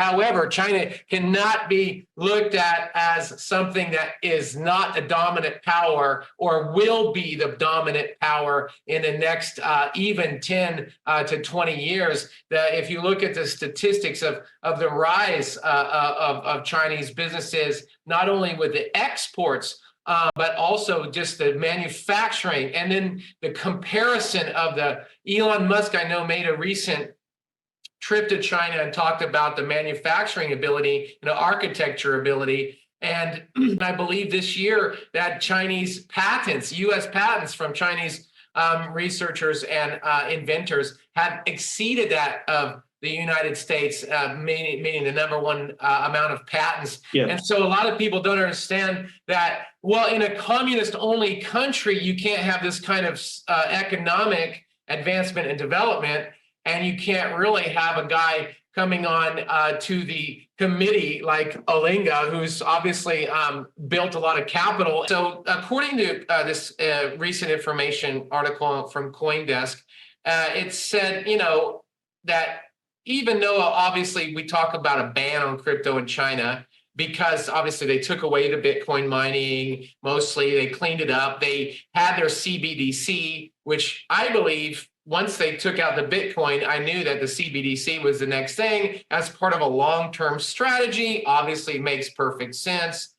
However, China cannot be looked at as something that is not a dominant power or will be the dominant power in the next even 10 to 20 years. If you look at the statistics of the rise of Chinese businesses, not only with the exports, but also just the manufacturing, and then the comparison of the Elon Musk, I know, made a recent trip to China and talked about the manufacturing ability, architecture ability. And I believe this year that Chinese patents, U.S. patents from Chinese researchers and inventors have exceeded that of the United States, meaning the number one amount of patents. Yeah. And so a lot of people don't understand that, well, in a communist-only country, you can't have this kind of economic advancement and development, and you can't really have a guy coming on to the committee like Olinga, who's obviously built a lot of capital. So according to this recent information article from CoinDesk, it said, that even though obviously we talk about a ban on crypto in China, because obviously they took away the Bitcoin mining, mostly they cleaned it up. They had their CBDC, which I believe once they took out the Bitcoin, I knew that the CBDC was the next thing as part of a long-term strategy. Obviously makes perfect sense.